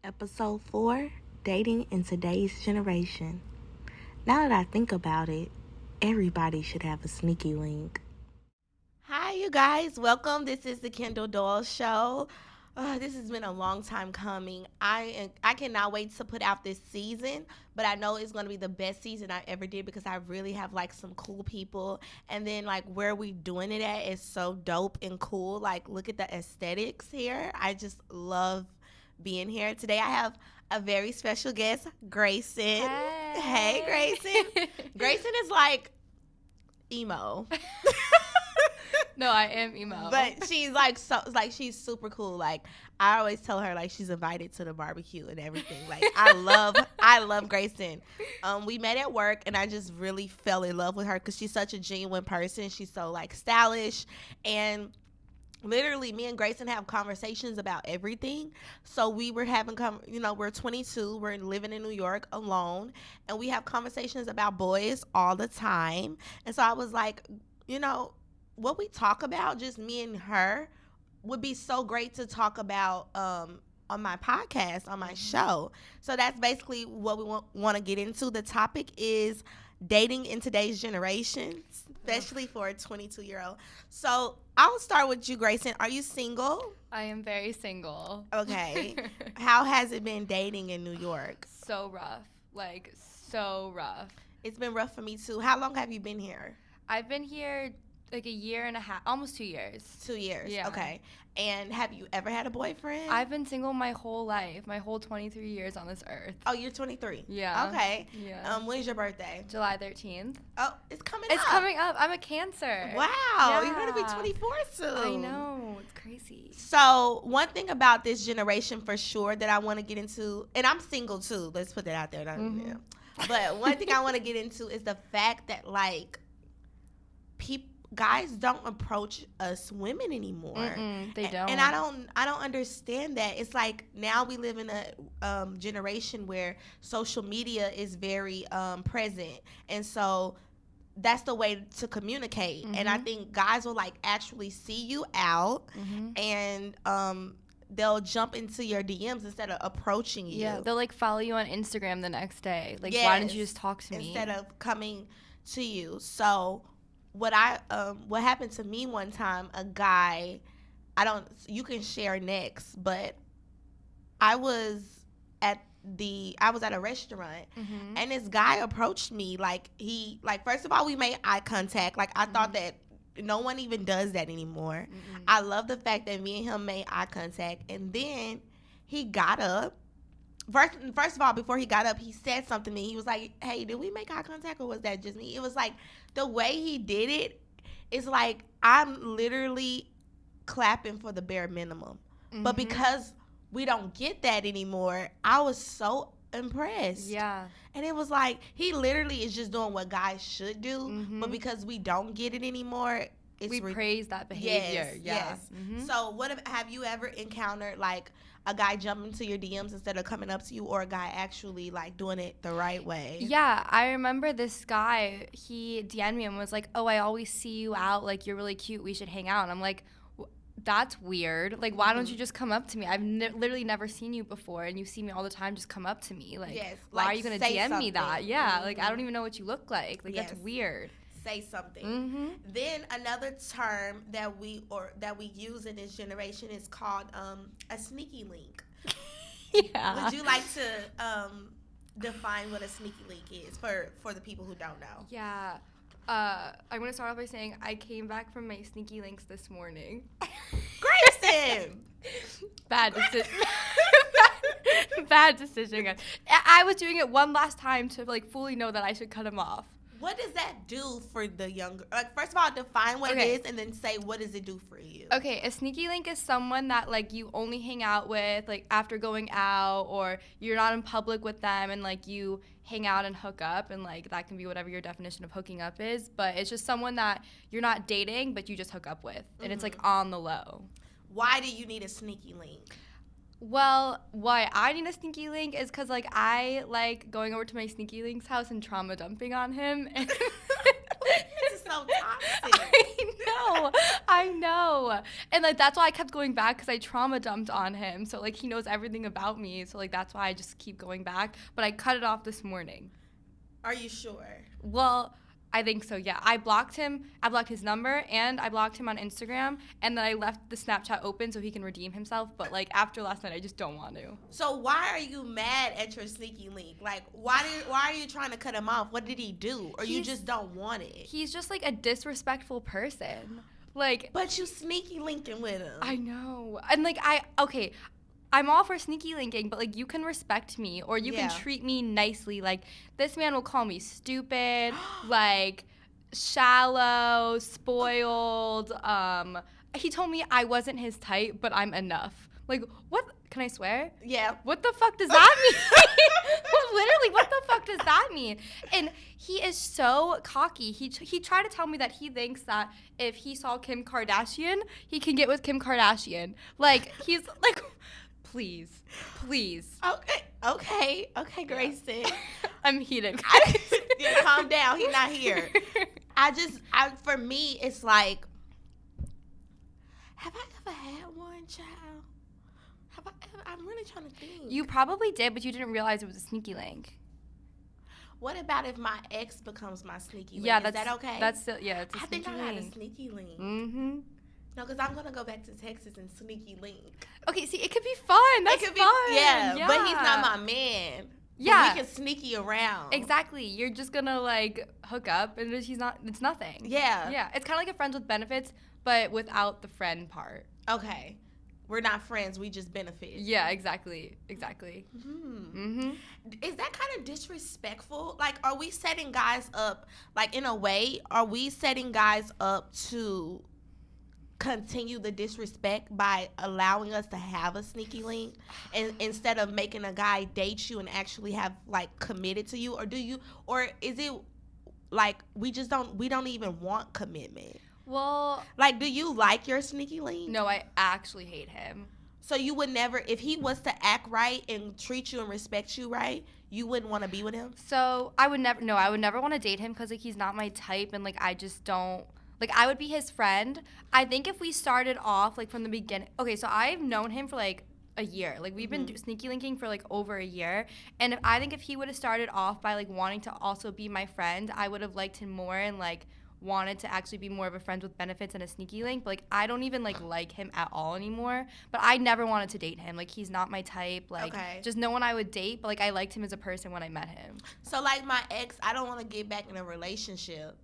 S404, Dating in Today's Generation. Now that I think about it, everybody should have a sneaky link. Hi, you guys. Welcome. This is the Kendall Doyle Show. This has been a long time coming. I cannot wait to put out this season, but I know it's going to be the best season I ever did because I really have like some cool people, and then like where we doing it at is so dope and cool. Like look at the aesthetics here. I just love being here today. I have a very special guest, Grayson. Hey Grayson. Grayson is like emo. No, I am emo. But she's like she's super cool. Like I always tell her like she's invited to the barbecue and everything. Like I love Grayson. We met at work and I just really fell in love with her because she's such a genuine person. She's so like stylish, and literally me and Grayson have conversations about everything. So we were having we're 22, we're living in New York alone, and we have conversations about boys all the time. And so I was like, what we talk about, just me and her, would be so great to talk about on my podcast, on my show. So that's basically what we want to get into. The topic is dating in today's generation, especially for a 22-year-old. So I'll start with you, Grayson. Are you single? I am very single. Okay. How has it been dating in New York? So rough. Like, so rough. It's been rough for me, too. How long have you been here? I've been here like a year and a half, almost 2 years. 2 years, yeah. Okay. And have you ever had a boyfriend? I've been single my whole life, my whole 23 years on this earth. Oh, you're 23? Yeah. Okay. Yeah. When's your birthday? July 13th. Oh, it's coming up. It's coming up. I'm a Cancer. Wow. Yeah. You're going to be 24 soon. I know. It's crazy. So one thing about this generation for sure that I want to get into, and I'm single too. Let's put that out there. Mm-hmm. But one thing I want to get into is the fact that like guys don't approach us women anymore. They don't. And I don't understand that. It's like now we live in a generation where social media is very present, and so that's the way to communicate. And I think guys will like actually see you out and they'll jump into your DMs instead of approaching you. Yeah, they'll like follow you on Instagram the next day. Like, yes, why didn't you just talk to me? Instead of coming to you. So what happened to me one time, a guy, you can share next, but I was at a restaurant and this guy approached me first of all, we made eye contact. Like I thought that no one even does that anymore. I love the fact that me and him made eye contact, and then he got up. First of all, before he got up, he said something to me. He was like, hey, did we make eye contact or was that just me? It was like the way he did it is like I'm literally clapping for the bare minimum. But because we don't get that anymore, I was so impressed. Yeah. And it was like he literally is just doing what guys should do. But because we don't get it anymore, we praise that behavior. Yes. So have you ever encountered like a guy jumping to your DMs instead of coming up to you, or a guy actually like doing it the right way? Yeah, I remember this guy, he DM'd me and was like, oh, I always see you out, like you're really cute, we should hang out. And I'm like, that's weird. Like, why don't you just come up to me? I've literally never seen you before, and you see me all the time. Just come up to me. Like, yes, why are you going to DM something. me that? Yeah, like, I don't even know what you look like. Like, yes. That's weird. Say something. Then another term that we use in this generation is called a sneaky link. Yeah. Would you like to define what a sneaky link is for the people who don't know? Yeah. I'm going to start off by saying I came back from my sneaky links this morning. Grayson! Bad decision. Bad decision, guys. I was doing it one last time to like fully know that I should cut him off. What does that do for the younger? Like, first of all, define what it is, and then say what does it do for you. Okay, a sneaky link is someone that like you only hang out with like after going out, or you're not in public with them, and like you hang out and hook up, and like that can be whatever your definition of hooking up is. But it's just someone that you're not dating, but you just hook up with, and it's like on the low. Why do you need a sneaky link? Well, why I need a sneaky link is because, like, I like going over to my sneaky link's house and trauma dumping on him. It's a so toxic. I know. And like that's why I kept going back, because I trauma dumped on him. So like he knows everything about me. So like that's why I just keep going back. But I cut it off this morning. Are you sure? Well, I think so, yeah. I blocked him. I blocked his number, and I blocked him on Instagram. And then I left the Snapchat open so he can redeem himself. But like after last night, I just don't want to. So why are you mad at your sneaky link? Like why are you trying to cut him off? What did he do? Or you just don't want it? He's just like a disrespectful person. Like, but you sneaky linking with him. I know. And like I'm all for sneaky linking, but like you can respect me, or you can treat me nicely. Like this man will call me stupid, like shallow, spoiled. He told me I wasn't his type, but I'm enough. Like what? Can I swear? Yeah. What the fuck does that mean? Literally, what the fuck does that mean? And he is so cocky. He tried to tell me that he thinks that if he saw Kim Kardashian, he can get with Kim Kardashian. Like he's like. Please. Okay, Grayson. I'm heated. Yeah, calm down. He's not here. For me, it's like, have I ever had one, child? Have I ever? I'm really trying to think. You probably did, but you didn't realize it was a sneaky link. What about if my ex becomes my sneaky link? Yeah, is that okay? That's still, yeah, it's a I sneaky think I link. got a sneaky link. Mm-hmm. No, because I'm going to go back to Texas and sneaky link. Okay, see, it could be fun. That's fun. Yeah, but he's not my man. Yeah. But we can sneaky around. Exactly. You're just going to, like, hook up, and it's nothing. Yeah. Yeah. It's kind of like a friends with benefits, but without the friend part. Okay. We're not friends. We just benefit. Yeah, exactly. Mm-hmm. Is that kind of disrespectful? Like, are we setting guys up, like, in a way, are we setting guys up to continue the disrespect by allowing us to have a sneaky link, and instead of making a guy date you and actually have like committed to you? Or is it like we don't even want commitment? Well, like, do you like your sneaky link? No, I actually hate him. So you would never, if he was to act right and treat you and respect you right, you wouldn't want to be with him? So I would never want to date him, because like he's not my type, and like I just don't. Like, I would be his friend. I think if we started off, like, from the beginning. Okay, so I've known him for, like, a year. Like, we've been sneaky linking for, like, over a year. And I think if he would have started off by, like, wanting to also be my friend, I would have liked him more and, like, wanted to actually be more of a friends with benefits and a sneaky link. But, like, I don't even, like him at all anymore. But I never wanted to date him. Like, he's not my type. Like, just no one I would date. But, like, I liked him as a person when I met him. So, like, my ex, I don't want to get back in a relationship,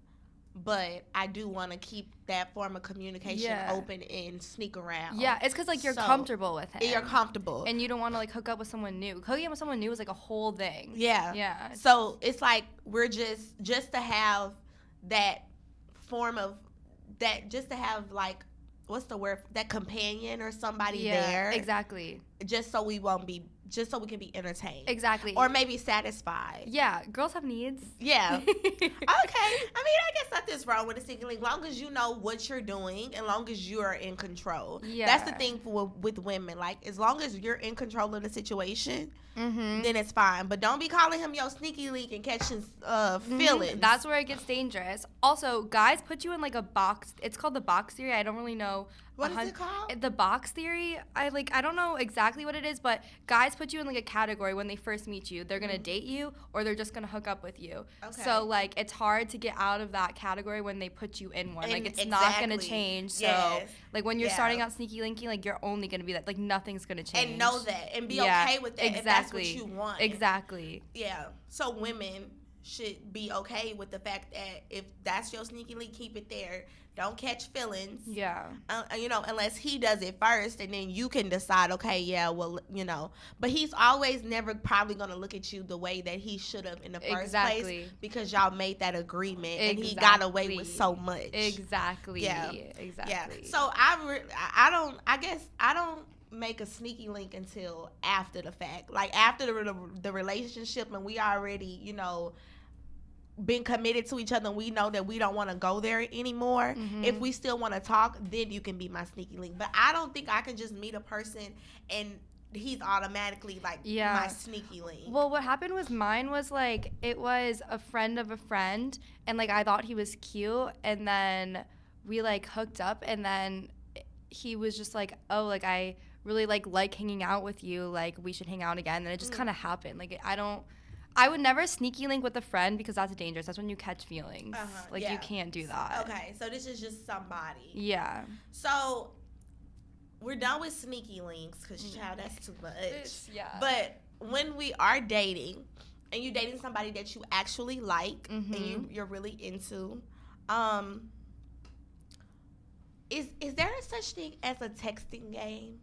but I do want to keep that form of communication open and sneak around. Yeah, it's because, like, you're comfortable with him. You're comfortable. And you don't want to, like, hook up with someone new. Hooking up with someone new is, like, a whole thing. Yeah. Yeah. So it's like we're just to have that form of, that just to have, like, what's the word? That companion or somebody there. Exactly. Just so we can be entertained. Exactly. Or maybe satisfied. Yeah. Girls have needs. Yeah. Okay. I mean, I guess nothing's wrong with a sneaky link. Long as you know what you're doing and long as you are in control. Yeah. That's the thing with women. Like, as long as you're in control of the situation, then it's fine. But don't be calling him your sneaky link and catching feelings. That's where it gets dangerous. Also, guys put you in, like, a box. It's called the box theory. I don't really know. What is it called? The box theory. I don't know exactly what it is, but guys put you in, like, a category when they first meet you. They're going to date you, or they're just going to hook up with you. Okay. So, like, it's hard to get out of that category when they put you in one. Like, it's not going to change. So, like, when you're starting out sneaky linking, like, you're only going to be that. Like, nothing's going to change. And know that. And be okay with that if that's what you want. Exactly. Yeah. So, women should be okay with the fact that if that's your sneaky link, keep it there. Don't catch feelings. Yeah. Unless he does it first, and then you can decide, okay, yeah, well, But he's always never probably going to look at you the way that he should have in the first place, because y'all made that agreement, and he got away with so much. Exactly. Yeah. Exactly. Yeah. So I guess I don't make a sneaky link until after the fact, like after the relationship, and we already, been committed to each other, and we know that we don't want to go there anymore. If we still want to talk, then you can be my sneaky link. But I don't think I can just meet a person and he's automatically like my sneaky link. Well, what happened was mine was like it was a friend of a friend, and like I thought he was cute, and then we like hooked up, and then he was just like, oh, like I really like hanging out with you, like we should hang out again. And it just kind of happened. Like I would never sneaky link with a friend because that's dangerous. That's when you catch feelings. Like you can't do that. Okay, so this is just somebody. Yeah. So we're done with sneaky links because, child, that's too much. Yeah. But when we are dating, and you're dating somebody that you actually like and you're really into, is there a such thing as a texting game?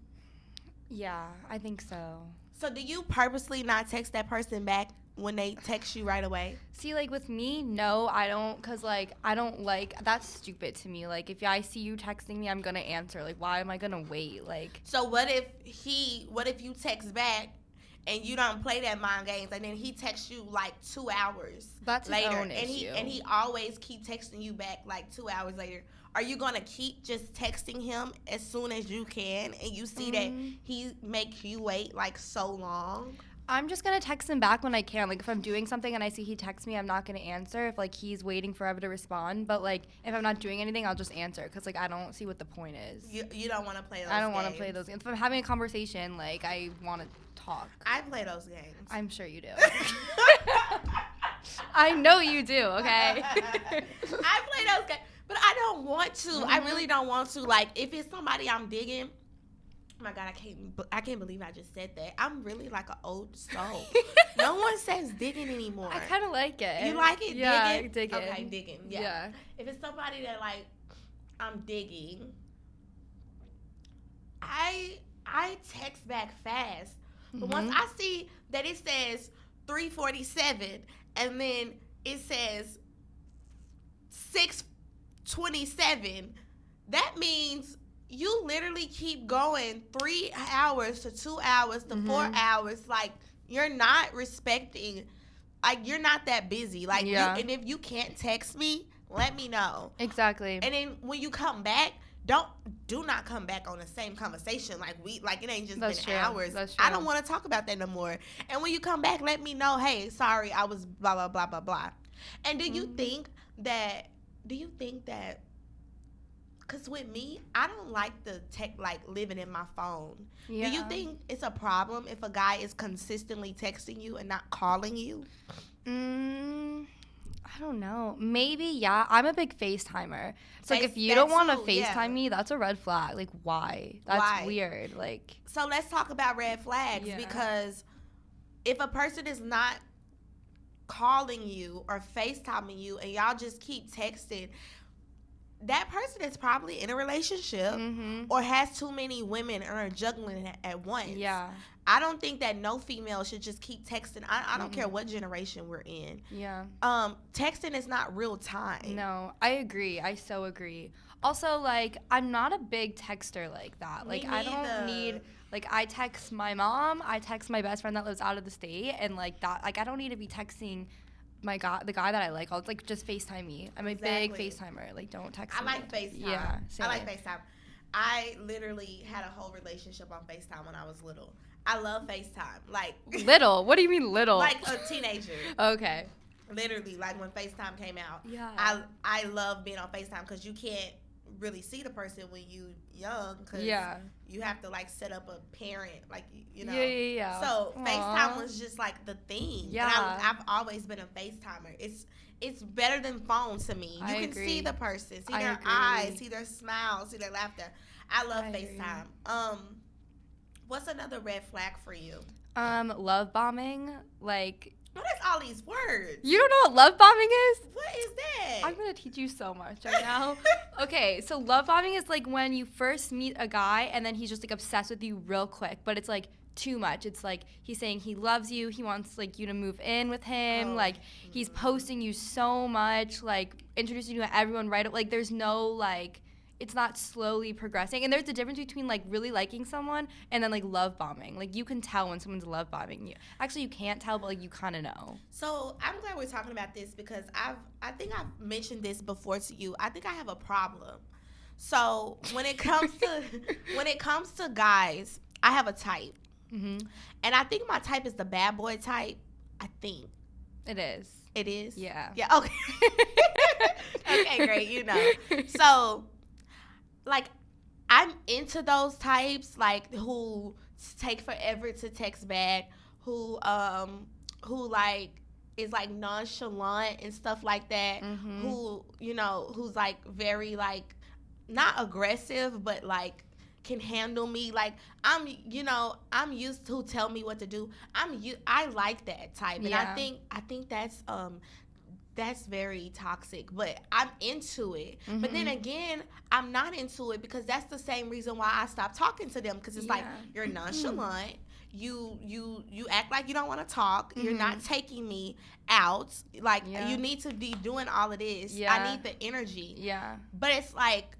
Yeah, I think so. So do you purposely not text that person back when they text you right away? See, like with me, no, I don't, because like I don't like, that's stupid to me. Like if I see you texting me, I'm gonna answer. Like why am I gonna wait? Like, so what if you text back and you don't play that mind games, and then he texts you like 2 hours later, his own issue. and he always keep texting you back like 2 hours later? Are you gonna keep just texting him as soon as you can, and you see that he makes you wait like so long? I'm just gonna text him back when I can. Like if I'm doing something and I see he texts me, I'm not gonna answer if like he's waiting forever to respond. But like if I'm not doing anything, I'll just answer because like I don't see what the point is. You don't want to play those. I don't want to play those games. If I'm having a conversation, like I want to talk. I play those games. I'm sure you do. I know you do. Okay. I play those games, but I don't want to. I really don't want to. Like if it's somebody I'm digging. Oh my God, I can't believe I just said that. I'm really like an old soul. No one says digging anymore. I kind of like it. You like it? Yeah, digging? digging. Okay, digging. Yeah. If it's somebody that like I'm digging, I text back fast. But once I see that it says 3:47 and then it says 6:27, that means you literally keep going 3 hours to 2 hours to 4 hours. Like, you're not respecting, like, you're not that busy. Like, and if you can't text me, let me know. Exactly. And then when you come back, do not come back on the same conversation. Like, it ain't just been hours. That's true. I don't want to talk about that no more. And when you come back, let me know, hey, sorry, I was blah, blah, blah, blah, blah. And do you think that, because with me, I don't like the tech, like, living in my phone. Yeah. Do you think it's a problem if a guy is consistently texting you and not calling you? I don't know. Maybe, yeah. I'm a big Facetimer. So, like, if you don't want to Facetime me, that's a red flag. Like, why? That's weird. Like, so let's talk about red flags, because if a person is not calling you or Facetiming you and y'all just keep texting, that person is probably in a relationship or has too many women or are juggling at once. Yeah. I don't think that no female should just keep texting. I don't care what generation we're in. Yeah. Texting is not real time. No, I agree. I so agree. Also, like, I'm not a big texter like that. Like, I don't need, like, I text my mom, I text my best friend that lives out of the state, and, like, that, like, I don't need to be texting the guy that I like. I'll, like, just FaceTime me. I'm a big FaceTimer. Like, don't text me. I like FaceTime. Yeah, I like FaceTime. I literally had a whole relationship on FaceTime when I was little. I love FaceTime. Like, little? What do you mean little? Like a teenager. Okay. Literally, like when FaceTime came out. Yeah. I love being on FaceTime because you can't really see the person when you young, because you have to like set up a parent, like, you know. Yeah. So FaceTime was just like the thing. Yeah. And I've always been a FaceTimer. It's better than phone to me. You can see the person, see their eyes, see their smile, see their laughter. I love FaceTime. What's another red flag for you? Love bombing. Like, what is all these words? You don't know what love bombing is? What is that? I'm going to teach you so much right now. Okay, so love bombing is like when you first meet a guy and then he's just like obsessed with you real quick, but it's like too much. It's like he's saying he loves you, he wants like you to move in with him, like he's posting you so much, like introducing you to everyone right, like there's no like, it's not slowly progressing. And there's a difference between like really liking someone and then like love bombing. Like you can tell when someone's love bombing you. Actually, you can't tell, but like you kind of know. So I'm glad we're talking about this because I think I've mentioned this before to you. I think I have a problem. So when it comes to guys, I have a type. Mm-hmm. And I think my type is the bad boy type. I think. It is. It is? Yeah. Yeah, okay. Okay, great, you know. So, like, I'm into those types, like, who take forever to text back, who like, is, like, nonchalant and stuff like that, Mm-hmm. who, you know, who's, like, very, like, not aggressive, but, like, can handle me. Like, I'm used to tell me what to do. I like that type. And Yeah. I think that's very toxic, but I'm into it. Mm-hmm. But then again, I'm not into it because that's the same reason why I stopped talking to them, because it's like, you're nonchalant. You act like you don't want to talk. You're not taking me out. Like, you need to be doing all of this. Yeah. I need the energy. Yeah. But it's like,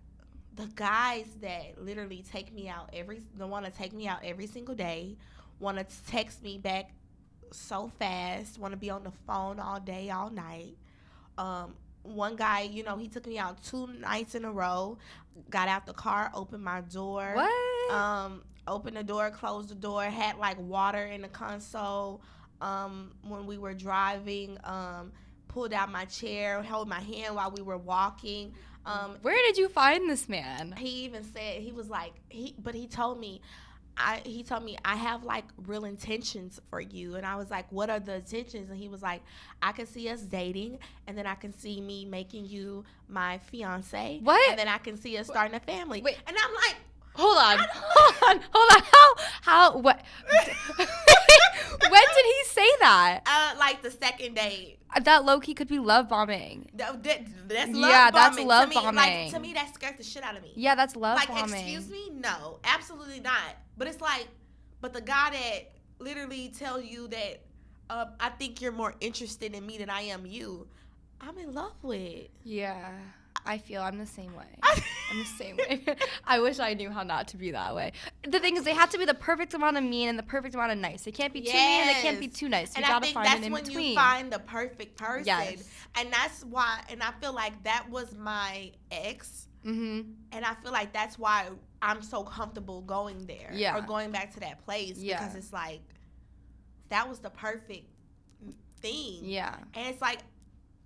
the guys that literally want to take me out every single day, want to text me back so fast, want to be on the phone all day, all night. One guy, you know, he took me out 2 nights in a row, got out the car, opened my door. What? Opened the door, closed the door, had like water in the console. When we were driving, pulled out my chair, held my hand while we were walking. Where did you find this man? He even said, he was like, he told me, I have like real intentions for you. And I was like, what are the intentions? And he was like, I can see us dating, and then I can see me making you my fiance. What? And then I can see us starting a family. Wait. And I'm like, hold on. How, what? When did he say that? like the second date. That low-key could be love bombing. That's love bombing. Yeah, that's love bombing. bombing. To me, that scared the shit out of me. Yeah, that's love like, bombing. Excuse me? No, absolutely not. But it's like, but the guy that literally tell you that I think you're more interested in me than I am you, I'm in love with. Yeah, I'm the same way. I'm the same way. I wish I knew how not to be that way. The thing is, they have to be the perfect amount of mean and the perfect amount of nice. They can't be too mean and they can't be too nice. You gotta find an in between. And I think that's when you find the perfect person. Yes. And that's why, and I feel like that was my ex. Mm-hmm. And I feel like that's why I'm so comfortable going there. Yeah. Or going back to that place. Yeah. Because it's like, that was the perfect thing. Yeah. And it's like,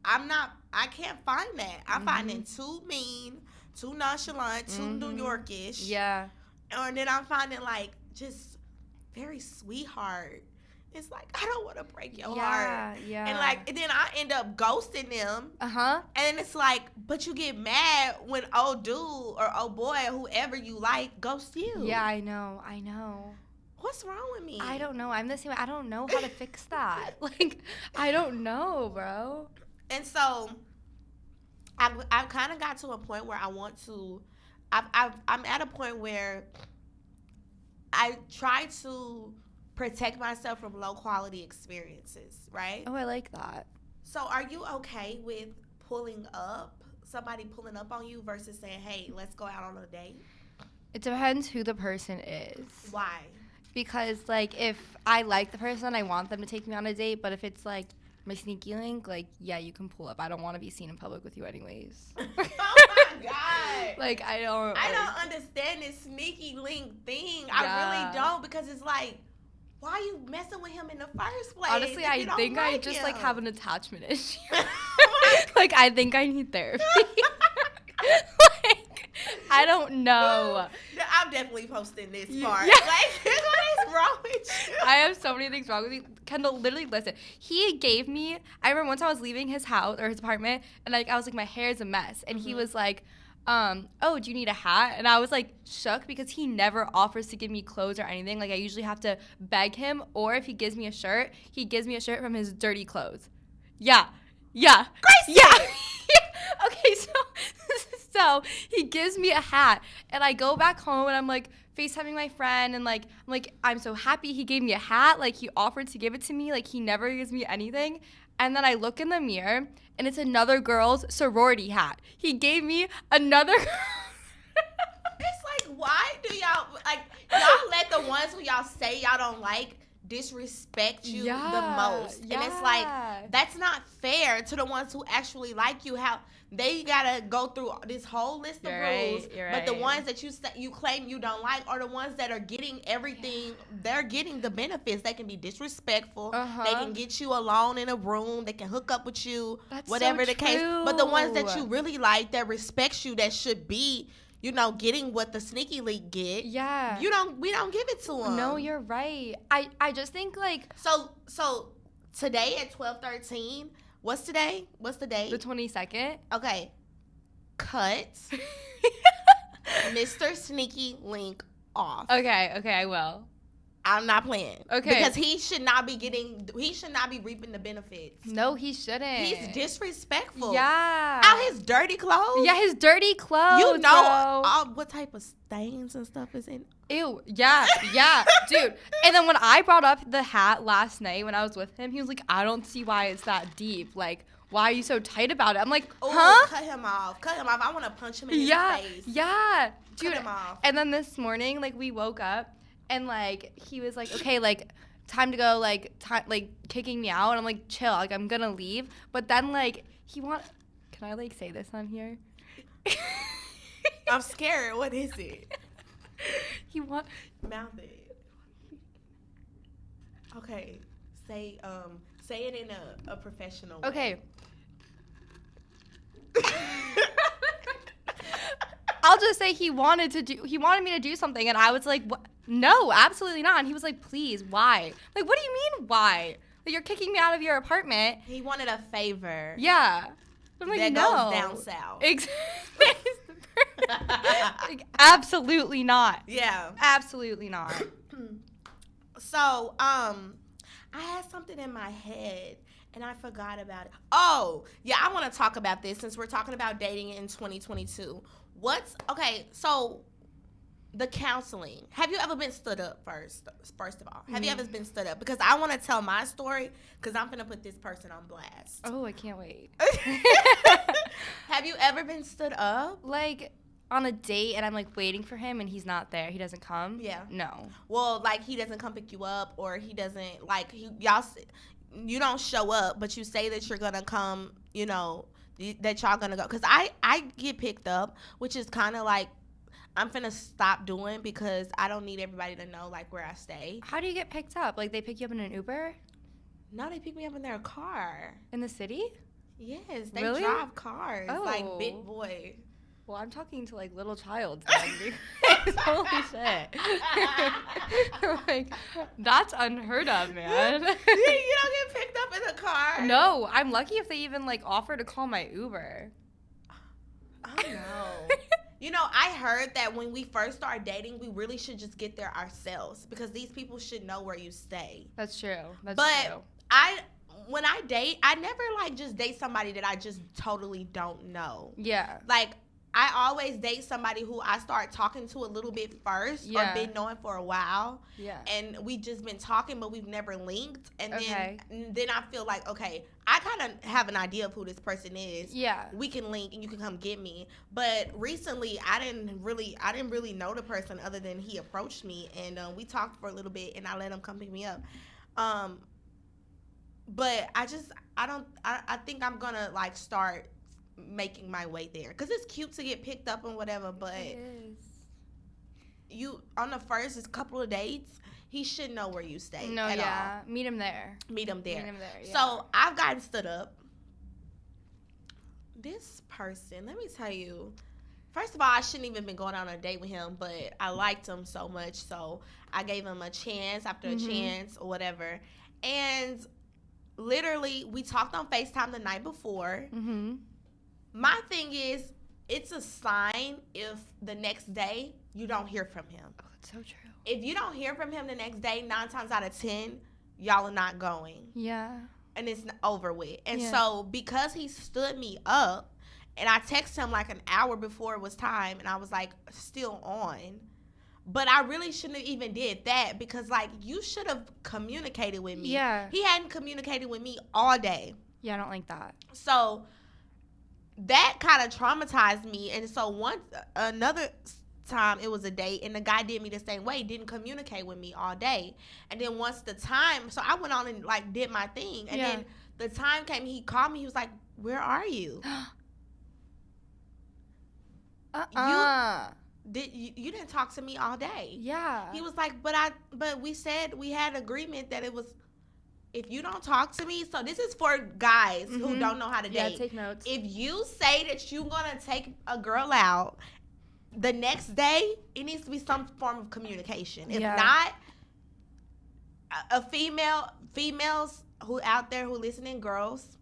I can't find that. I'm finding too mean, too nonchalant, too New Yorkish. Yeah. And then I'm finding like just very sweetheart. It's like, I don't want to break your heart. Yeah. And then I end up ghosting them. Uh-huh. And it's like, but you get mad when old dude or old boy or whoever you like ghosts you. Yeah, I know. What's wrong with me? I don't know. I'm the same way. I don't know how to fix that. Like, I don't know, bro. And so I've kind of got to a point where I want to, I'm at a point where I try to protect myself from low quality experiences, right? Oh, I like that. So are you okay with somebody pulling up on you versus saying, hey, let's go out on a date? It depends who the person is. Why? Because, like, if I like the person, I want them to take me on a date. But if it's, like, my sneaky link, like, yeah, you can pull up. I don't want to be seen in public with you anyways. Oh, my God. Like, I don't understand this sneaky link thing. Yeah. I really don't, because it's like, why are you messing with him in the first place? Honestly, I think I just, him? like, have an attachment issue. Like, I think I need therapy. Like, I don't know. I'm definitely posting this part. Yeah. Like, what is wrong with you? I have so many things wrong with me. Kendall, literally, listen. He gave me, I remember once I was leaving his house or his apartment, and, like, I was like, my hair is a mess. And he was like, oh, do you need a hat? And I was, like, shook because he never offers to give me clothes or anything. Like, I usually have to beg him, or if he gives me a shirt, he gives me a shirt from his dirty clothes. Yeah. Grayson! Yeah. Okay, so he gives me a hat, and I go back home, and I'm, like, FaceTiming my friend, and, like, I'm so happy he gave me a hat. Like, he offered to give it to me. Like, he never gives me anything. And then I look in the mirror, and it's another girl's sorority hat. He gave me another girl. It's like, why do y'all let the ones who y'all say y'all don't like disrespect you the most. And it's like, that's not fair to the ones who actually like you. How they gotta go through this whole list of rules, but the ones that you claim you don't like are the ones that are getting everything. They're getting the benefits. They can be disrespectful. They can get you alone in a room. They can hook up with you, whatever the case. But the ones that you really like, that respects you, that should be, you know, getting what the sneaky link get. Yeah. We don't give it to them. No, you're right. I just think, like... So today at 12:13, what's today? What's the date? The 22nd. Okay. Cut Mr. Sneaky Link off. Okay, I will. I'm not playing. Okay. Because he should not be reaping the benefits. No, he shouldn't. He's disrespectful. Yeah. Out his dirty clothes. Yeah, his dirty clothes. You know what type of stains and stuff is in. Ew. Yeah, dude. And then when I brought up the hat last night when I was with him, he was like, I don't see why it's that deep. Like, why are you so tight about it? I'm like, huh? Cut him off. I want to punch him in his face. Yeah. Dude. Cut him off. And then this morning, like, we woke up. And, like, he was like, okay, like, time to go, like, kicking me out. And I'm like, chill, like, I'm going to leave. But then, like, can I, like, say this on here? I'm scared. What is it? Mouth it. Okay. Say it in a professional way. Okay. I'll just say he wanted me to do something, and I was like, what? No, absolutely not. And he was like, please, why? Like, what do you mean, why? Like, you're kicking me out of your apartment. He wanted a favor. Yeah. I'm like, that no. goes down south. Like, absolutely not. Yeah. Absolutely not. So, I had something in my head, and I forgot about it. Oh, yeah, I want to talk about this since we're talking about dating in 2022. So the counseling. Have you ever been stood up first of all? Have you ever been stood up? Because I want to tell my story because I'm going to put this person on blast. Oh, I can't wait. Have you ever been stood up? Like, on a date and I'm, like, waiting for him and he's not there. He doesn't come? Yeah. No. Well, like, he doesn't come pick you up or he doesn't, like, you don't show up, but you say that you're going to come, you know, that y'all going to go. Because I get picked up, which is kind of like, I'm finna stop doing because I don't need everybody to know, like, where I stay. How do you get picked up? Like, they pick you up in an Uber? No, they pick me up in their car. In the city? Yes, they really? drive cars. Oh. Like, big boy. Well, I'm talking to, like, little child then. Holy shit. Like, that's unheard of, man. You don't get picked up in a car? No, I'm lucky if they even, like, offer to call my Uber. Oh, no. You know, I heard that when we first start dating, we really should just get there ourselves because these people should know where you stay. That's true. But when I date, I never, like, just date somebody that I just totally don't know. Yeah. Like, I always date somebody who I start talking to a little bit first or been knowing for a while. Yeah. And we just been talking, but we've never linked. And then I feel like, okay, I kind of have an idea of who this person is. Yeah. We can link and you can come get me. But recently, I didn't really know the person other than he approached me and we talked for a little bit and I let him come pick me up. But I think I'm gonna, like, start making my way there because it's cute to get picked up and whatever, but you on the first couple of dates he should know where you stay. All. Meet him there. Yeah. So I've gotten stood up. This person, let me tell you, first of all, I shouldn't even been going on a date with him, but I liked him so much, so I gave him a chance after a chance or whatever. And literally we talked on FaceTime the night before. My thing is, it's a sign if the next day you don't hear from him. Oh, that's so true. If you don't hear from him the next day, 9 times out of 10, y'all are not going. Yeah. And it's over with. And so because he stood me up, and I texted him like an hour before it was time, and I was like, still on. But I really shouldn't have even did that because, like, you should have communicated with me. Yeah. He hadn't communicated with me all day. Yeah, I don't like that. So that kind of traumatized me. And so another time it was a date, and the guy did me the same way, didn't communicate with me all day. And then once the time, so I went on and like did my thing, and then the time came, he called me, he was like, where are you? You didn't talk to me all day. Yeah. He was like, but we said we had agreement that it was, if you don't talk to me, so this is for guys who don't know how to date. Yeah, take notes. If you say that you're gonna take a girl out, the next day it needs to be some form of communication. If not, females who out there who listening, girls,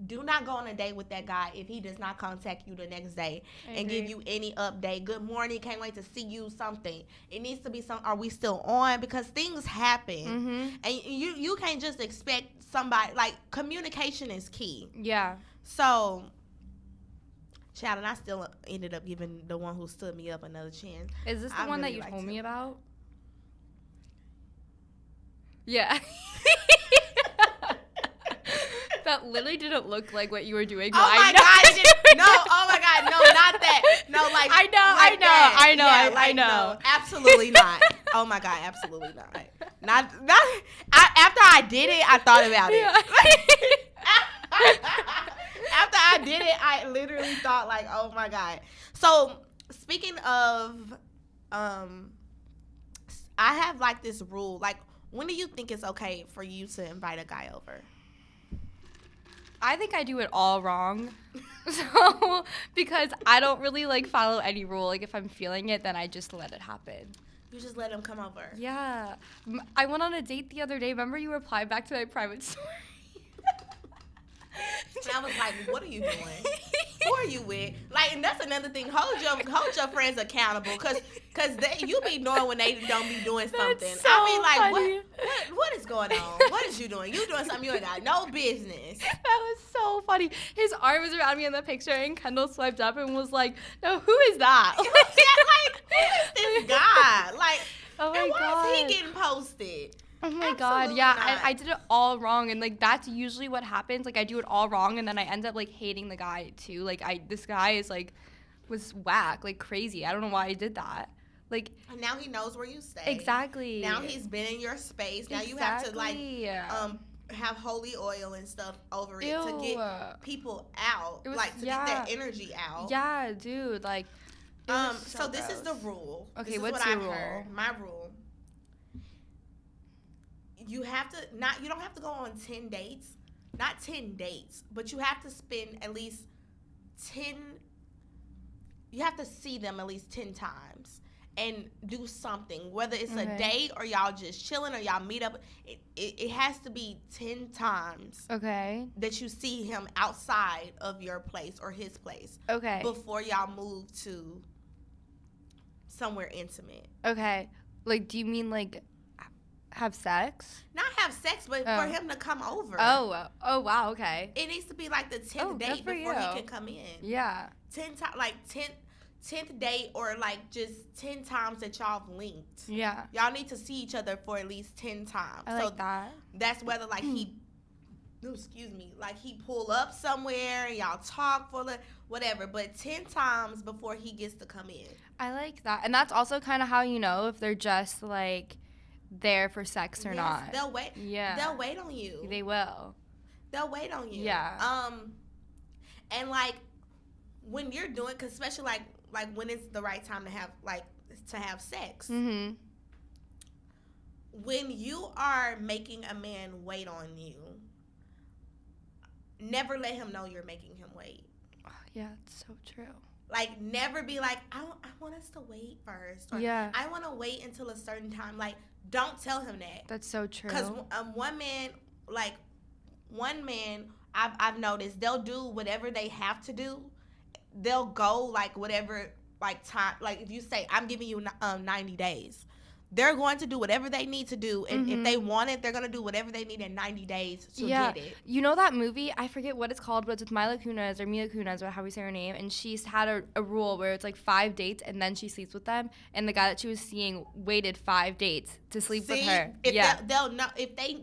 do not go on a date with that guy if he does not contact you the next day and give you any update. Good morning, can't wait to see you, something. It needs to be are we still on? Because things happen. And you can't just expect somebody, like, communication is key. Yeah. So, child, and I still ended up giving the one who stood me up another chance. Is this the one that you told me about? Yeah. That literally didn't look like what you were doing. Oh my God! No! Oh my God! No, not that. No, like I know. No, absolutely not. Oh my God! Absolutely not. Not. After I did it, I thought about it. After I did it, I literally thought like, oh my God. So speaking of, I have like this rule. Like, when do you think it's okay for you to invite a guy over? I think I do it all wrong. So, because I don't really like follow any rule. Like, if I'm feeling it, then I just let it happen. You just let him come over. Yeah. I went on a date the other day. Remember you replied back to my private story? And I was like, what are you doing? Who are you with? Like, and that's another thing. Hold your friends accountable, cause you be knowing when they don't be doing something. That's so I mean, like, funny. what is going on? What is you doing? You doing something you ain't got no business. That was so funny. His arm was around me in the picture, and Kendall swiped up and was like, "No, who is that?" Like, who is this guy? Like, oh my and why God. is he getting posted? Oh my Absolutely God, yeah, not. I did it all wrong, and like that's usually what happens. Like I do it all wrong, and then I end up like hating the guy too. Like this guy is like was whack, like crazy. I don't know why I did that. Like, and now he knows where you stay. Exactly. Now he's been in your space. Now you have to like have holy oil and stuff over it to get people out, like to get that energy out. Yeah, dude. Like, so this is the rule. Okay, this is what's what your I've rule? heard. My rule. You have to you don't have to go on 10 dates. Not 10 dates, but you have to spend at least 10, you have to see them at least 10 times and do something, whether it's a date or y'all just chilling or y'all meet up. It has to be 10 times that you see him outside of your place or his place before y'all move to somewhere intimate. Like, do you mean like have sex? Not have sex, but for him to come over. Oh, wow, okay. It needs to be like the 10th date before he can come in. Yeah. 10 times, like 10th date, or like just 10 times that y'all have linked. Yeah. Y'all need to see each other for at least 10 times. I like that. That's whether like like he pull up somewhere and y'all talk for whatever, but 10 times before he gets to come in. I like that. And that's also kind of how you know if they're just like there for sex or not. They'll wait. Yeah. They'll wait on you. They will. They'll wait on you. Yeah. And like when you're doing, cause especially like when it's the right time to have sex. Mm-hmm. When you are making a man wait on you, never let him know you're making him wait. Oh, yeah, it's so true. Like, never be like, I want us to wait first. Or, I want to wait until a certain time. Like, don't tell him that. That's so true. Because one man, I've noticed, they'll do whatever they have to do. They'll go, like, whatever, like, time. Like, if you say, I'm giving you 90 days. They're going to do whatever they need to do. And if they want it, they're going to do whatever they need in 90 days to get it. You know that movie? I forget what it's called, but it's with Milo Kunis or Mila Kunis, or how we say her name. And she's had a rule where it's like 5 dates and then she sleeps with them. And the guy that she was seeing waited 5 dates to sleep with her. They'll know if they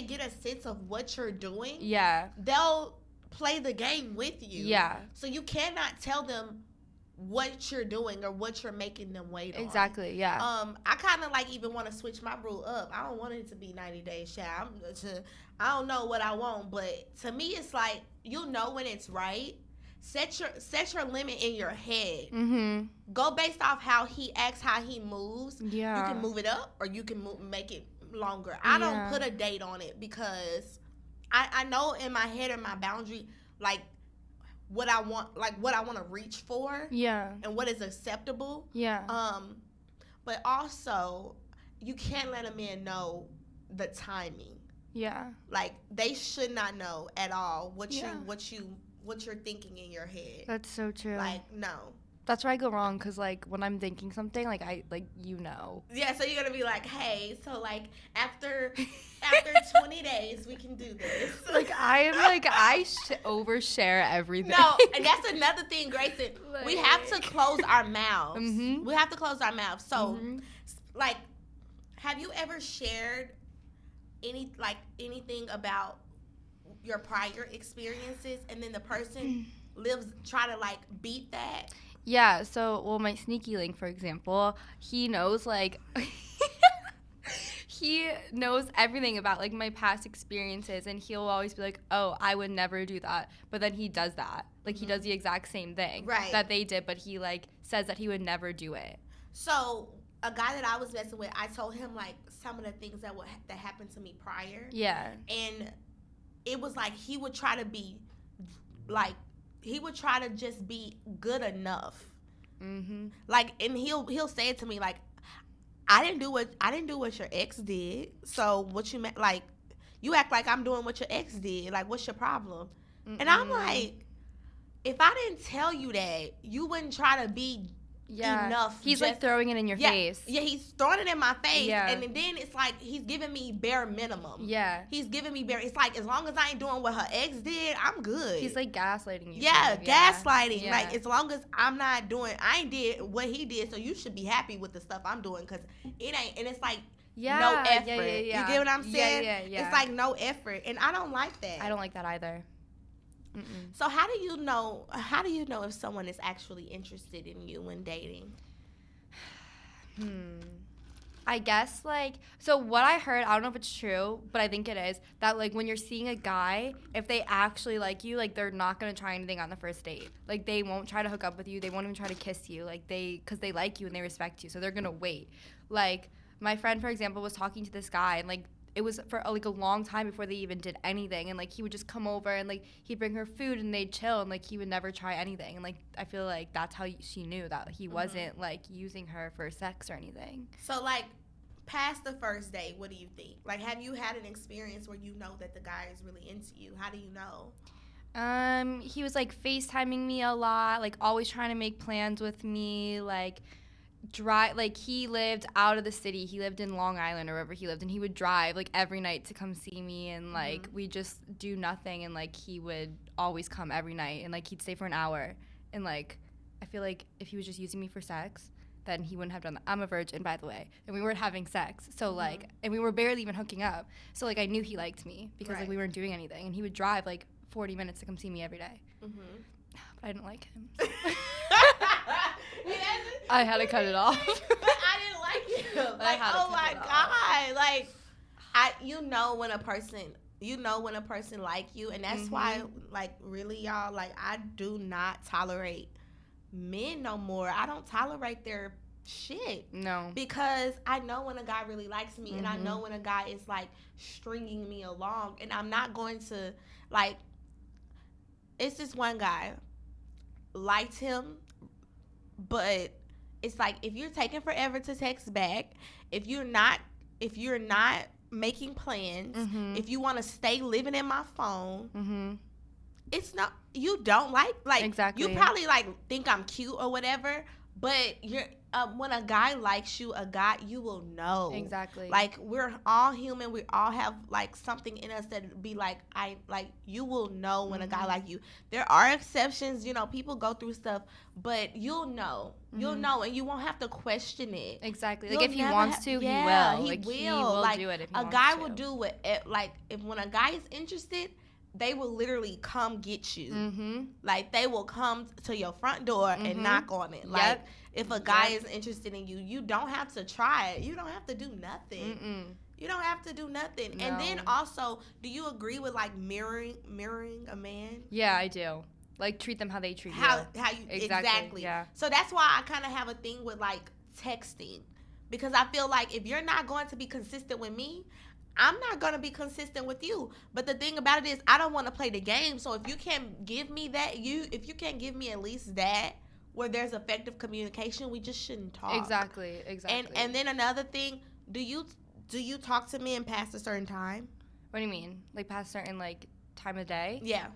get a sense of what you're doing. Yeah. They'll play the game with you. Yeah. So you cannot tell them what you're doing or what you're making them wait on. Exactly, yeah. I kind of like even want to switch my rule up. I don't want it to be 90 days, child. I don't know what I want, but to me, it's like you'll know when it's right. Set your limit in your head. Mm-hmm. Go based off how he acts, how he moves. Yeah. You can move it up or you can make it longer. I don't put a date on it because I know in my head or my boundary, like, what I want to reach for. Yeah. And what is acceptable. Yeah. But also, you can't let a man know the timing. Yeah. Like, they should not know at all what you're thinking in your head. That's so true. Like, no. That's where I go wrong, because, like, when I'm thinking something, like, you know. Yeah, so you're going to be like, hey, so, like, after 20 days, we can do this. Like, I overshare everything. No, and that's another thing, Grayson. Like, we have to close our mouths. Mm-hmm. We have to close our mouths. So, like, have you ever shared anything about your prior experiences, and then the person try to, like, beat that? Yeah, so, well, my sneaky link, for example, he knows, like, he knows everything about, like, my past experiences, and he'll always be like, oh, I would never do that, but then he does that. Like, he does the exact same thing that they did, but he, like, says that he would never do it. So, a guy that I was messing with, I told him, like, some of the things that happened to me prior. Yeah. And it was like he would try to be, like, he would try to just be good enough. Mm-hmm. Like, and he'll say it to me, like, I didn't do what your ex did. So what you meant, like, you act like I'm doing what your ex did. Like, what's your problem? And I'm like, if I didn't tell you that, you wouldn't try to be enough. He's like throwing it in your face. Yeah, he's throwing it in my face. Yeah. And then it's like he's giving me bare minimum. Yeah. He's giving me bare. It's like, as long as I ain't doing what her ex did, I'm good. He's like gaslighting you. Yeah, gaslighting. Yeah. Like, as long as I ain't did what he did, so you should be happy with the stuff I'm doing, because it ain't. And it's like, no effort. Yeah. You get what I'm saying? Yeah. It's like no effort, and I don't like that. I don't like that either. Mm-mm. So how do you know if someone is actually interested in you when dating? I guess, like, so what I heard, I don't know if it's true, but I think it is, that, like, when you're seeing a guy, if they actually like you, like, they're not going to try anything on the first date. Like, they won't try to hook up with you. They won't even try to kiss you. Like, because they like you and they respect you, so they're going to wait. Like, my friend, for example, was talking to this guy, and, like, it was for, like, a long time before they even did anything. And, like, he would just come over and, like, he'd bring her food and they'd chill. And, like, he would never try anything. And, like, I feel like that's how she knew that he wasn't, like, using her for sex or anything. So, like, past the first date, what do you think? Like, have you had an experience where you know that the guy is really into you? How do you know? He was, like, Facetiming me a lot. Like, always trying to make plans with me. Like, he lived out of the city. He lived in Long Island or wherever he lived, and he would drive, like, every night to come see me, and, like, we just do nothing, and, like, he would always come every night, and, like, he'd stay for an hour, and, like, I feel like if he was just using me for sex, then he wouldn't have done that. I'm a virgin, by the way, and we weren't having sex, so, like, and we were barely even hooking up, so, like, I knew he liked me because, like, we weren't doing anything, and he would drive, like, 40 minutes to come see me every day. But I didn't like him. I had to cut it off. But I didn't like him. Like, oh my God. Like, you know when a person like you, and that's why, like, really, y'all, like, I do not tolerate men no more. I don't tolerate their shit. No. Because I know when a guy really likes me, and I know when a guy is, like, stringing me along, and I'm not going to, like, it's this one guy, liked him, but it's like, if you're taking forever to text back, if you're not making plans, if you want to stay living in my phone, it's not, you don't like exactly. You probably, like, think I'm cute or whatever, but you're when a guy likes you, you will know. Exactly. Like, we're all human. We all have, like, something in us that be like, you will know when a guy like you. There are exceptions, you know, people go through stuff, but you'll know. You'll know, and you won't have to question it. Exactly. Like, if he wants to, he will. He like, will. He will like, do it if he a wants guy to. will do it. Like, when a guy is interested, they will literally come get you. Mm-hmm. Like, they will come to your front door and knock on it. Like, if a guy is interested in you, you don't have to try it. You don't have to do nothing. Mm-mm. You don't have to do nothing. No. And then also, do you agree with, like, mirroring a man? Yeah, I do. Like, treat them how they treat you. How you exactly. Yeah. So that's why I kind of have a thing with, like, texting, because I feel like if you're not going to be consistent with me, I'm not going to be consistent with you. But the thing about it is, I don't want to play the game. So if you can't give me that, if you can't give me at least that, where there's effective communication, we just shouldn't talk. Exactly. And then another thing, do you talk to men past a certain time? What do you mean? Like, past certain, like, time of day? Yeah.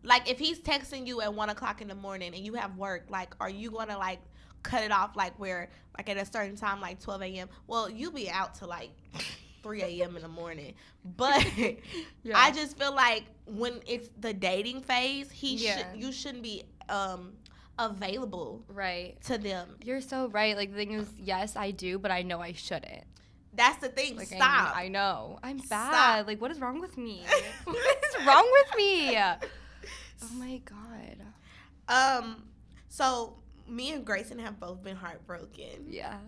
Like, if he's texting you at 1 o'clock in the morning and you have work, like, are you going to, like, cut it off, like, where, like, at a certain time, like 12 a.m.? Well, you be out to, like, 3 a.m. in the morning. But yeah. I just feel like when it's the dating phase, you shouldn't be available to them. You're so right. Like, the thing is, yes, I do, but I know I shouldn't. That's the thing. Like, Stop. I know. I'm bad. Stop. Like, what is wrong with me? What is wrong with me? Oh, my God. So me and Grayson have both been heartbroken. Yeah.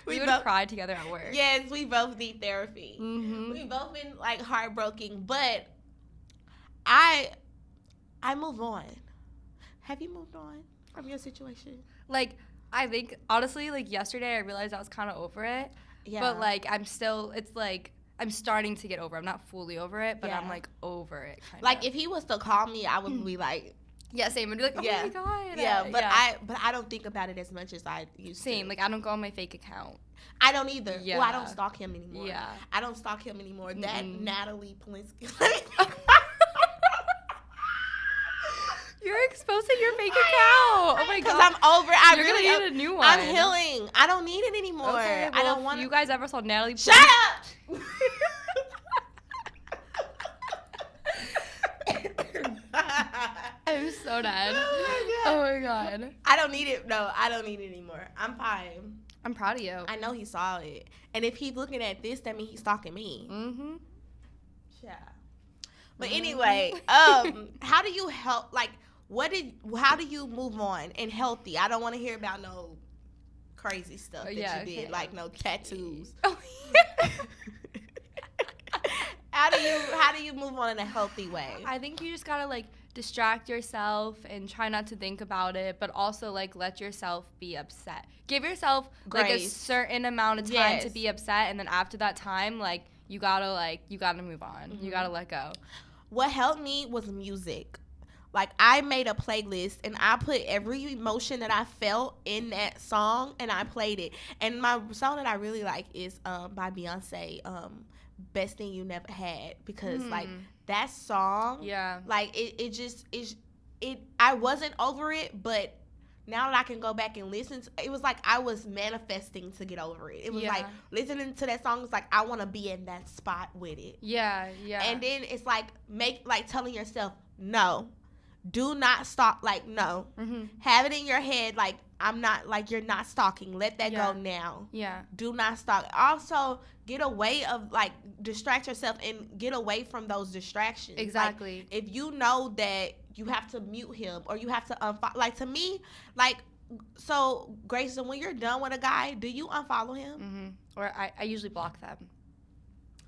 we would both cried together at work. Yes, we both need therapy. Mm-hmm. We both been, like, heartbroken, but I move on. Have you moved on from your situation? Like, I think, honestly, like, yesterday I realized I was kind of over it. Yeah. But, like, I'm still, it's, like, I'm starting to get over it. I'm not fully over it, but I'm, like, over it, kind of. Like, if he was to call me, I would be like... Yeah, same. I'd be like, oh, my God. Yeah, but I don't think about it as much as I used to. Same. Like, I don't go on my fake account. I don't either. Yeah. Well, I don't stalk him anymore. Yeah. I don't stalk him anymore. Mm-hmm. That Natalie Polinsky... You're exposing your fake account. Oh my God. Because I'm over it. You're going to need a new one. I'm healing. I don't need it anymore. Okay, well, I don't want you guys ever saw Natalie Shut up! I'm so dead. Oh my God. I don't need it. No, I don't need it anymore. I'm fine. I'm proud of you. I know he saw it. And if he's looking at this, that means he's stalking me. Mm-hmm. Yeah. But anyway, how do you help, like, how do you move on and healthy? I don't want to hear about no crazy stuff that you did, like no tattoos. Oh, yeah. How do you move on in a healthy way? I think you just gotta, like, distract yourself and try not to think about it, but also, like, let yourself be upset. Give yourself like a certain amount of time to be upset, and then after that time, like, you gotta move on. Mm-hmm. You gotta let go. What helped me was music. Like, I made a playlist, and I put every emotion that I felt in that song, and I played it. And my song that I really like is by Beyonce, Best Thing You Never Had, because, like, that song, like, it just is, I wasn't over it, but now that I can go back and listen to, it was like I was manifesting to get over it. It was like, listening to that song, it's like, I want to be in that spot with it. Yeah. And then it's like, telling yourself, no. Do not stalk, like, no. Mm-hmm. Have it in your head, like, I'm not, like, you're not stalking. Let that go now. Yeah. Do not stalk. Also, get away of, like, distract yourself and get away from those distractions. Exactly. Like, if you know that you have to mute him or you have to unfollow, like, to me, like, so, Grayson, when you're done with a guy, do you unfollow him? Mm-hmm. Or I usually block them.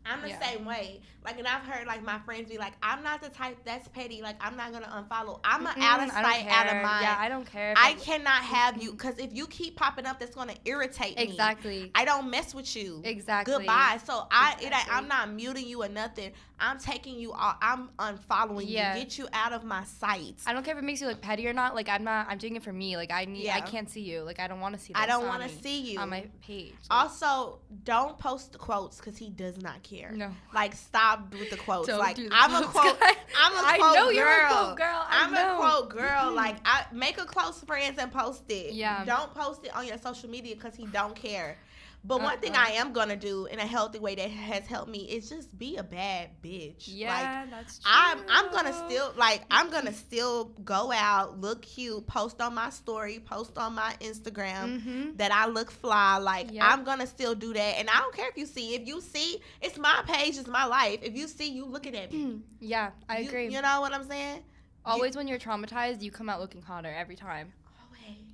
I'm the same way. Like, and I've heard, like, my friends be like, I'm not the type that's petty. Like, I'm not going to unfollow. I'm out of sight, out of mind. Yeah, I don't care. I cannot have you, because if you keep popping up, that's going to irritate me. Exactly. I don't mess with you. Exactly. Goodbye. So, I'm not muting you or nothing. I'm taking you off. I'm unfollowing you. Get you out of my sight. I don't care if it makes you look petty or not. Like, I'm doing it for me. Like, I can't see you. Like, I don't want to see that. I don't want to see you. On my page. Also, don't post the quotes, because he does not care. No. Like, stop with the quotes. Don't like, do the I'm quotes, a quote. I'm a quote I know girl. You're a quote girl. I'm a quote girl. Like, I make a close friends and post it. Yeah. Don't post it on your social media, because he don't care. But one thing I am gonna do in a healthy way that has helped me is just be a bad bitch. bitch. Yeah, like, that's true. I'm gonna still go out, look cute, post on my story, post on my Instagram that I look fly. Like, I'm gonna still do that, and I don't care if you see. If you see, it's my page, it's my life. If you see, you looking at me. Yeah, I agree. You know what I'm saying? Always when you're traumatized, you come out looking hotter every time.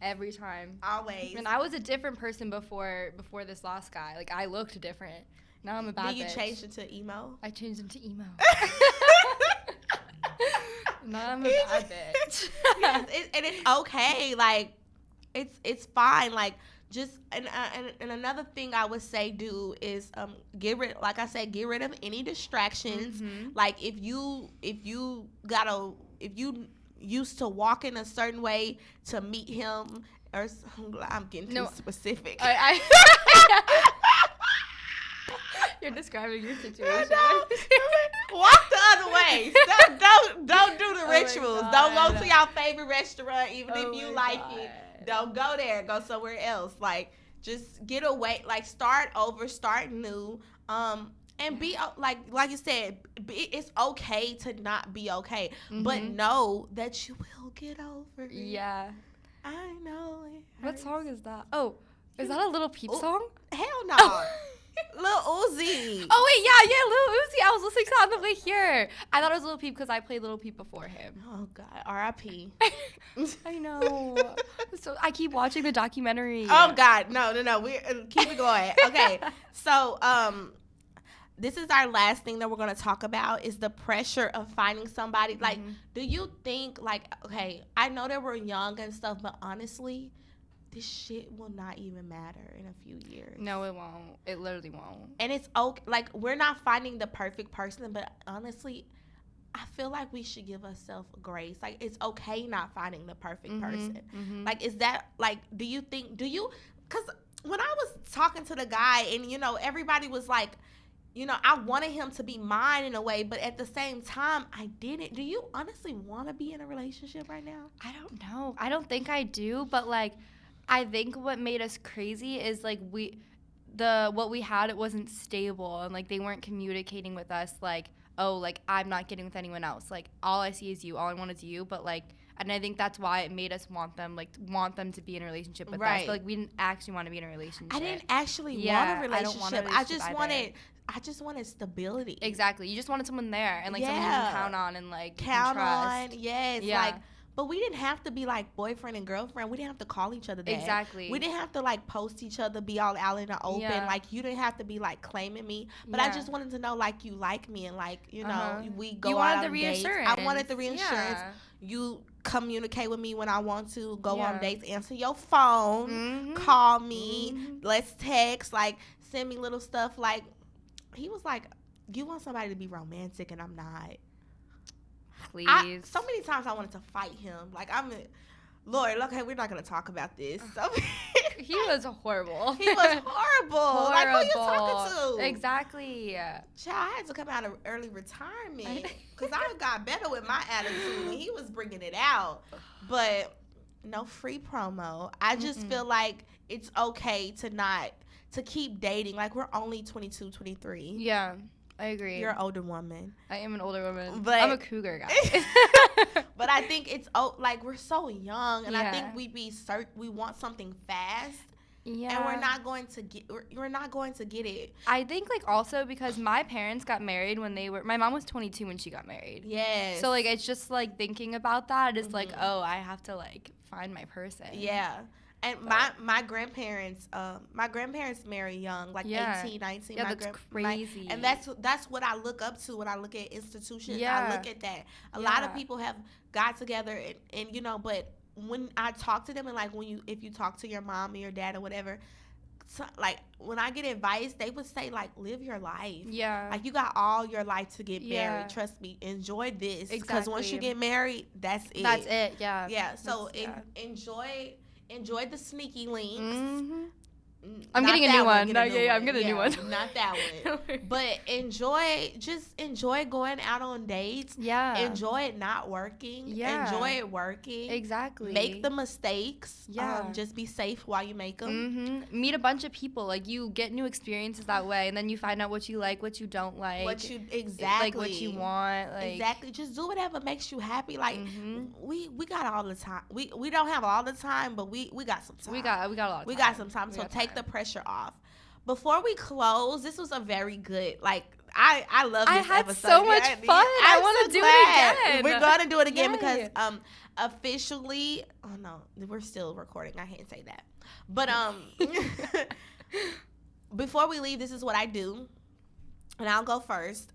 Every time. Always. And I was a different person before this last guy. Like, I looked different. Now I'm a bad bitch. Did you change into emo? I changed into emo. Now I'm a bad bitch. Yes, and it's okay. Like, it's fine. Like, just and another thing I would say is get rid of any distractions. Like, if you used to walk in a certain way to meet him, or I'm getting too specific. You're describing your situation. Walk the other way. Don't do the rituals. Don't go to your favorite restaurant, even if you like it. Don't go there. Go somewhere else. Like, just get away. Like, start over. Start new. And be like you said, it's okay to not be okay, but know that you will get over it. Yeah, I know it. What song is that? Oh, is that a Lil Peep song? Hell no. Lil Uzi. Oh wait, yeah, Lil Uzi. I was listening to that on the way here. I thought it was Lil Peep because I played Lil Peep before him. Oh God, R.I.P. I know. So I keep watching the documentary. Oh God, no. We keep it going. Okay, so this is our last thing that we're going to talk about is the pressure of finding somebody. Like, do you think, like, okay, I know that we're young and stuff, but honestly, this shit will not even matter in a few years. No, it won't. It literally won't. And it's okay. Like, we're not finding the perfect person, but honestly, I feel like we should give ourselves grace. Like, it's okay not finding the perfect person. Like, is that, like, because when I was talking to the guy and, everybody was like, I wanted him to be mine in a way, but at the same time, I didn't. Do you honestly want to be in a relationship right now? I don't know. I don't think I do, but, like, I think what made us crazy is, like, what we had, it wasn't stable, and, like, they weren't communicating with us, like, oh, like, I'm not getting with anyone else. Like, all I see is you. All I want is you, but, like, and I think that's why it made us want them to be in a relationship with us. But, like, we didn't actually want to be in a relationship. I didn't actually want a relationship. I just wanted stability. Exactly. You just wanted someone there and, like, someone you can count on and, like, count trust. On. Yes. Yeah. Like, but we didn't have to be, like, boyfriend and girlfriend. We didn't have to call each other that. Exactly. We didn't have to, like, post each other, be all out in the open. Yeah. Like, you didn't have to be, like, claiming me. But I just wanted to know, like, you like me and, like, we go out on dates. I wanted the reassurance. Yeah. You communicate with me when I want to, go on dates, answer your phone, call me, let's text, like, send me little stuff. Like, he was like, you want somebody to be romantic and I'm not. Please. So many times I wanted to fight him. Like, Lord, okay, we're not going to talk about this. He was horrible. He was horrible. Like, who you talking to? Exactly. Child, I had to come out of early retirement because I got better with my attitude when he was bringing it out. But no free promo. I just feel like it's okay to keep dating. Like, we're only 22, 23. Yeah. I agree. You're an older woman. I am an older woman. But I'm a cougar, guys. But I think it's like we're so young, and I think we want something fast. Yeah. And we're not going to get it. I think, like, also because my parents got married when my mom was 22 when she got married. Yes. So, like, it's just, like, thinking about that is like, oh, I have to, like, find my person. Yeah. And my grandparents marry young, like 18, 19. Yeah, that's crazy. And that's what I look up to when I look at institutions. Yeah. I look at that. A lot of people have got together and but when I talk to them and, like, if you talk to your mom or your dad or whatever, so, like, when I get advice, they would say, like, live your life. Yeah. Like, you got all your life to get married. Trust me. Enjoy this. Exactly. Because once you get married, that's it. That's it, yeah. Yeah. So enjoy the sneaky links. I'm Not getting a that new one. Get No, a new yeah, one. I'm getting a new one. Not that one. But enjoy going out on dates. Yeah. Enjoy it not working. Yeah. Enjoy it working. Exactly. Make the mistakes. Yeah. Just be safe while you make them. Mm-hmm. Meet a bunch of people. Like, you get new experiences that way, and then you find out what you like, what you don't like. What you like what you want. Like, exactly. Just do whatever makes you happy. Like we got all the time. We don't have all the time, but we got some time. We got a lot of time. We got some time. So take the pressure off. Before we close, this was a very good, like, I love this episode. I had so much fun. I want to do it again. We're going to do it again because officially, oh no, we're still recording. I can't say that. But before we leave, this is what I do. And I'll go first.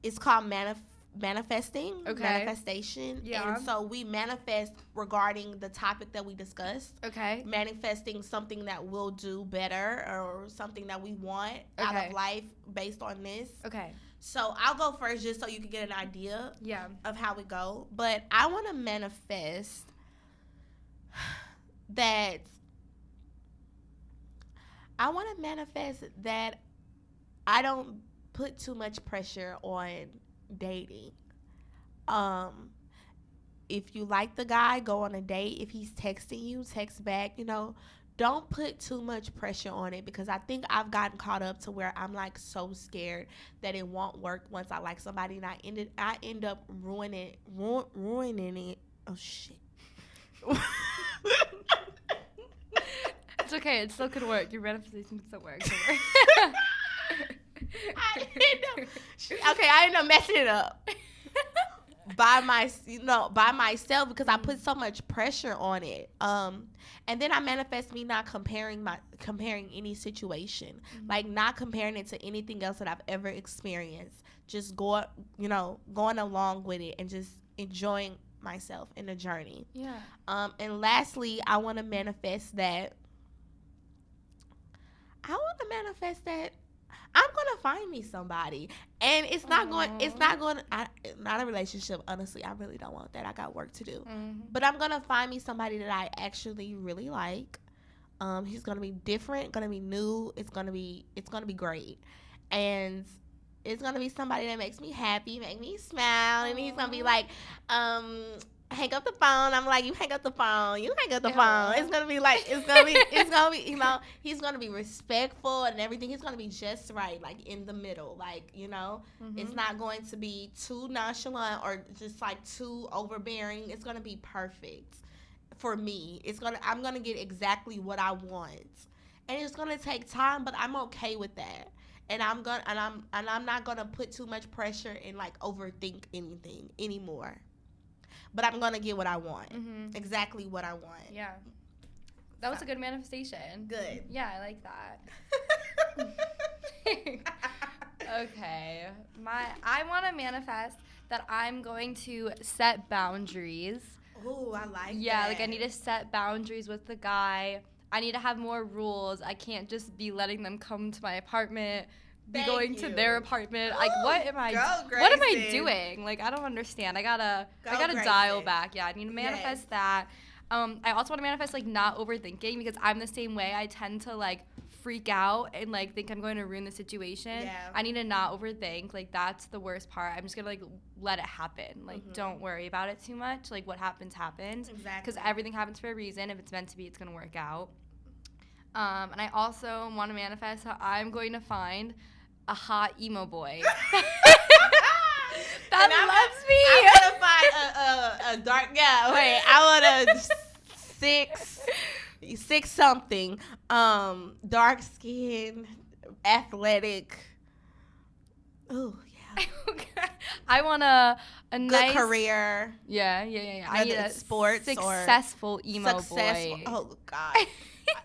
It's called manifesting. Okay. Manifestation. Yeah. And so we manifest regarding the topic that we discussed. Okay. Manifesting something that we'll do better or something that we want out of life based on this. Okay. So I'll go first just so you can get an idea of how we go. But I want to manifest that I don't put too much pressure on dating. If you like the guy, go on a date. If he's texting you, text back. Don't put too much pressure on it, because I think I've gotten caught up to where I'm like so scared that it won't work once I like somebody, and I end up ruining it. Oh shit. It's okay. It still could work. Your manifestation still works. I end up messing it up by myself because I put so much pressure on it. And then I manifest me not comparing any situation, like not comparing it to anything else that I've ever experienced. Just going along with it and just enjoying myself in the journey. Yeah. And lastly, I want to manifest that I'm gonna find me somebody, and it's not a relationship. Honestly, I really don't want that. I got work to do, but I'm gonna find me somebody that I actually really like. He's gonna be different, gonna be new. It's gonna be great, and it's gonna be somebody that makes me happy, make me smile, and he's gonna be like, hang up the phone. I'm like, you hang up the phone. You hang up the phone. It's gonna be like, it's gonna be, he's gonna be respectful and everything. He's gonna be just right, like in the middle, like, it's not going to be too nonchalant or just like too overbearing. It's gonna be perfect for me. I'm gonna get exactly what I want, and it's gonna take time, but I'm okay with that. And I'm not gonna put too much pressure and like overthink anything anymore. But I'm going to get what I want. Exactly what I want. Yeah. That was a good manifestation. Good. Yeah, I like that. Okay. I want to manifest that I'm going to set boundaries. Ooh, I like that. Yeah, like I need to set boundaries with the guy. I need to have more rules. I can't just be letting them come to my apartment. Going to their apartment. Like, what am I doing? Like, I don't understand. I gotta dial back. Yeah, I need to manifest that. I also want to manifest like not overthinking, because I'm the same way. I tend to like freak out and like think I'm going to ruin the situation. Yeah. I need to not overthink. Like, that's the worst part. I'm just gonna like let it happen. Like, don't worry about it too much. Like, what happens happens. Exactly. Because everything happens for a reason. If it's meant to be, it's gonna work out. And I also want to manifest how I'm going to find a hot emo boy that loves me. I'm gonna find a dark guy. Wait, I want a 6 something, dark skin, athletic. Oh yeah. I want a good nice career. Yeah. I need a sports successful emo boy. Oh God.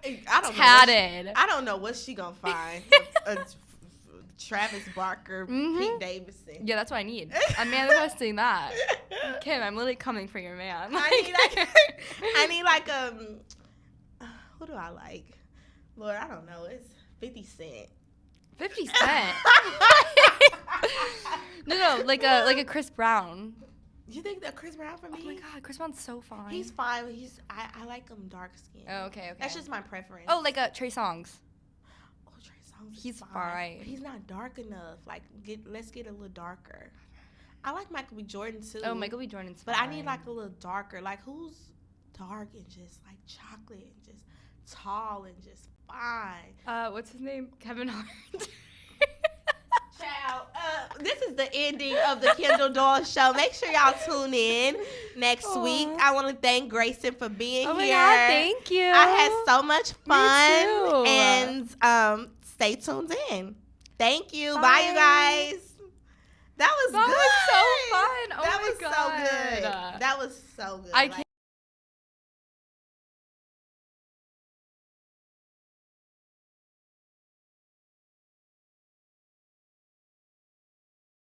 I don't tatted. I don't know what she gonna find. Travis Barker, Pete Davidson. Yeah, that's what I need. I'm manifesting that. Kim, I'm literally coming for your man. I need like who do I like? Lord, I don't know. It's 50 Cent. 50 Cent. No, like a Chris Brown. You think that Chris Brown for me? Oh my God, Chris Brown's so fine. He's fine. But I like him dark skin. Oh, okay. That's just my preference. Oh, like Trey Songz. Oh, Trey Songz. He's fine. fine. But he's not dark enough. Like, let's get a little darker. I like Michael B. Jordan too. Oh, Michael B. Jordan's But fine. I need like a little darker. Like, who's dark and just like chocolate and just tall and just fine? What's his name? Kevin Hart. Child, this is the ending of the Kendall Doll Show. Make sure y'all tune in next week. I want to thank Grayson for being here. Oh my God, thank you. I had so much fun. Me too. And stay tuned in. Thank you. Bye you guys. That was good. So fun. Oh that my was God. so good. That was so good. I can't.